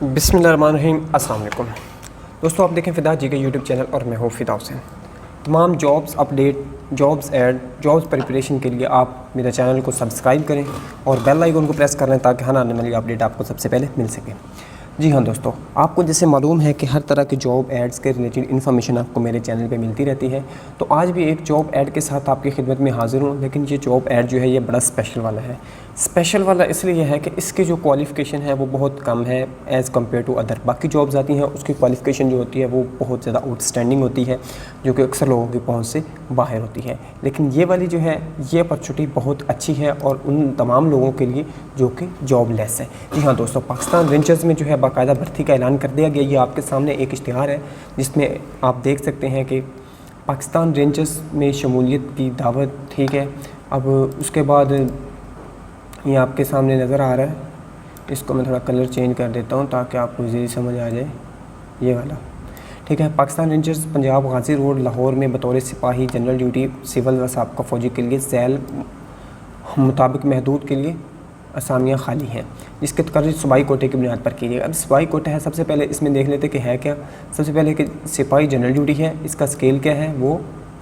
बिस्मिल्लाहिर्रहमानिर्रहीम। अस्सलाम वालेकुम दोस्तों, आप देखें फ़िदा जी के यूट्यूब चैनल और मैं हूँ फ़िदा हुसैन। तमाम jobs update, jobs add, jobs preparation के लिए आप मेरे चैनल को सब्सक्राइब करें और बेल आइकन को प्रेस कर लें ताकि हर आने वाली अपडेट आपको सबसे पहले मिल सके। जी हाँ दोस्तों, आपको जैसे मालूम है कि हर तरह के जॉब एड्स के रिलेटेड इन्फॉर्मेशन आपको मेरे चैनल पे मिलती रहती है। तो आज भी एक जॉब ऐड के साथ आपकी खिदमत में हाज़िर हूँ, लेकिन ये जॉब ऐड जो है ये बड़ा स्पेशल वाला है। स्पेशल वाला इसलिए है कि इसकी जो क्वालिफ़िकेशन है वो बहुत कम है एज़ कम्पेयर टू अदर बाकी जॉब्स आती हैं। उसकी क्वालिफ़िकेशन जो होती है वो बहुत ज़्यादा आउटस्टैंडिंग होती है, जो कि अक्सर लोगों की पहुंच से बाहर होती है। लेकिन ये वाली जो है ये अपॉर्चुनिटी बहुत अच्छी है और उन तमाम लोगों के लिए जो कि जॉबलेस है। जी हाँ दोस्तों, पाकिस्तान रेंजर्स में जो है बाकायदा भर्ती का ऐलान कर दिया गया। ये आपके सामने एक इश्तिहार है जिसमें आप देख सकते हैं कि पाकिस्तान रेंजर्स में शमूलियत की दावत, ठीक है। अब उसके बाद ये आपके सामने नज़र आ रहा है, इसको मैं थोड़ा कलर चेंज कर देता हूँ ताकि आपको ईज़ी समझ आ जाए। ये वाला ठीक है। पाकिस्तान रेंजर्स पंजाब गाजी रोड लाहौर में बतौर सिपाही जनरल ड्यूटी सिविल व साबका फ़ौजी के लिए ज़ैल मुताबिक महदूद के लिए असामियाँ खाली हैं, जिसके तकरीर सूबाई कोटे की बुनियाद पर कीजिएगा। अब सूबाई कोटा है, सबसे पहले इसमें देख लेते कि है क्या। सबसे पहले कि सिपाही जनरल ड्यूटी है, इसका स्केल क्या है, वो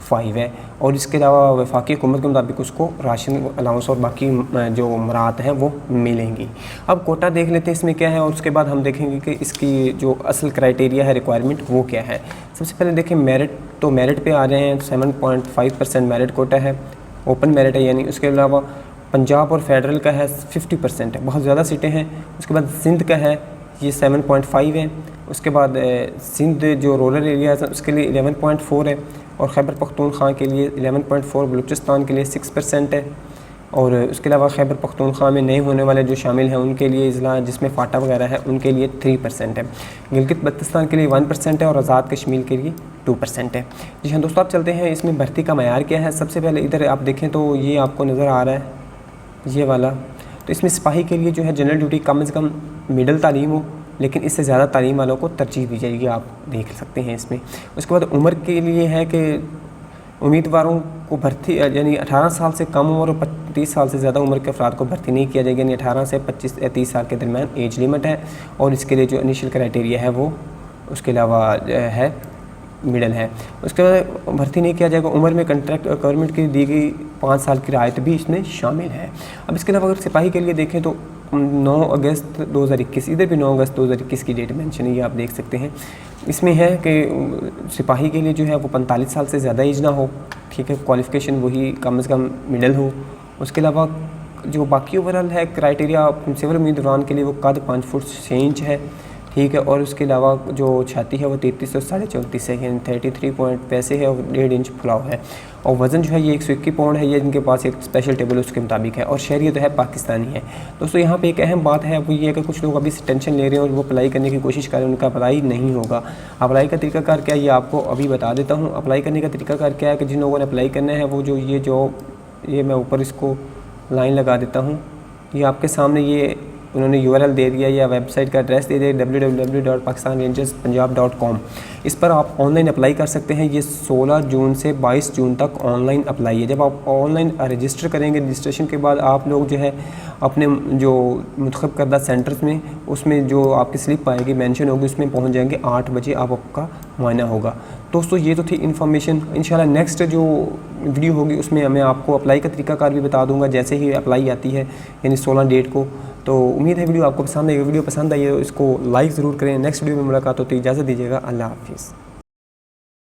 5 है। और इसके अलावा वफाकी हुकूमत के मुताबिक उसको राशन अलाउंस और बाकी जो मराहत हैं वो मिलेंगी। अब कोटा देख लेते हैं इसमें क्या है और उसके बाद हम देखेंगे कि इसकी जो असल क्राइटेरिया है, रिक्वायरमेंट, वो क्या है। सबसे पहले देखें मेरिट, तो मेरिट पे आ रहे हैं 7.5% मेरिट कोटा है, ओपन मेरिट है यानी। उसके अलावा पंजाब और फेडरल का है 50% है, बहुत ज़्यादा सीटें हैं। उसके बाद सिंध का है, ये 7.5 है। उसके बाद सिंध जो रूरल एरिया है उसके लिए 11.4 है और खैबर पख्तूनख्वा के लिए 11.4, बलूचिस्तान के लिए 6% है। और उसके अलावा खैबर पख्तूनख्वा में नए होने वाले जो शामिल हैं उनके लिए इजला जिसमें फ़ाटा वगैरह है उनके लिए 3% है। गिलगित बल्तिस्तान के लिए 1% है और आज़ाद कश्मीर के लिए 2% है। जी हाँ दोस्तों, आप चलते हैं इसमें भर्ती का मयार क्या है। सबसे पहले इधर आप देखें तो ये आपको नज़र आ रहा है ये वाला। तो इसमें सिपाही के लिए जो है जनरल ड्यूटी कम से कम मिडल तालीम हो, लेकिन इससे ज़्यादा तालीम वालों को तरजीह दी जाएगी, आप देख सकते हैं इसमें। उसके बाद उम्र के लिए है कि उम्मीदवारों को भर्ती यानी 18 साल से कम उम्र और 30 साल से ज़्यादा उम्र के अफराद को भर्ती नहीं किया जाएगा, यानी 18 से 25 या 30 साल के दरमियान एज लिमिट है। और इसके लिए जो इनिशियल क्राइटेरिया है वो उसके अलावा है मिडल है। उसके बाद भर्ती नहीं किया जाएगा। उम्र में कंट्रैक्ट और गवर्नमेंट की दी गई 5 साल की रियायत भी इसमें शामिल है। अब इसके अलावा अगर सिपाही के लिए देखें तो 9 अगस्त 2021, इधर भी 9 अगस्त 2021 की डेट मेंशन है, ये आप देख सकते हैं। इसमें है कि सिपाही के लिए जो है वो 45 साल से ज़्यादा एज ना हो, ठीक है। क्वालिफ़िकेशन वही कम से कम मिडल हो। उसके अलावा जो बाकी ओवरऑल है क्राइटेरिया सिविल उम्मीदवार के लिए वो कद 5 फुट 6 इंच है, ठीक है। और उसके अलावा जो छाती है वो 33 और 34.5 है, यानी 33 पॉइंट वैसे है और 1.5 इंच फुलाव है। और वज़न जो है ये 121 पाउंड है, ये जिनके पास एक स्पेशल टेबल उसके मुताबिक है। और शहरियत है पाकिस्तानी है। दोस्तों यहाँ पे एक अहम बात है वो ये है कि कुछ लोग अभी से टेंशन ले रहे हैं और वो अप्लाई करने की कोशिश कर रहे हैं, उनका अप्लाई नहीं होगा। अप्लाई का तरीकाकार क्या है ये आपको अभी बता देता हूँ। अप्लाई करने का तरीकाकार क्या है कि जिन लोगों ने अप्लाई करना है वो जो ये मैं ऊपर इसको लाइन लगा देता हूँ, ये आपके सामने ये उन्होंने URL दे दिया या वेबसाइट का एड्रेस दे दिया www.pakistanrangerspunjab.com। इस पर आप ऑनलाइन अप्लाई कर सकते हैं। ये 16 जून से 22 जून तक ऑनलाइन अप्लाई है। जब आप ऑनलाइन रजिस्टर करेंगे, रजिस्ट्रेशन के बाद आप लोग जो है अपने जो मुंतखब करदा सेंटर्स में उसमें जो आपकी स्लिप आएगी मेंशन होगी उसमें पहुंच जाएंगे। 8 बजे आपका मुआयना होगा। दोस्तों ये तो थी इन्फॉर्मेशन। इंशाल्लाह नेक्स्ट जो वीडियो होगी उसमें मैं आपको अप्लाई का तरीकाकार भी बता दूंगा जैसे ही अप्लाई आती है, यानी 16 डेट को। तो उम्मीद है वीडियो आपको पसंद आएगी। वीडियो पसंद आई है तो इसको लाइक ज़रूर करें। नेक्स्ट वीडियो में मुलाकात होती है, इजाज़त दीजिएगा। अल्लाह हाफिज़।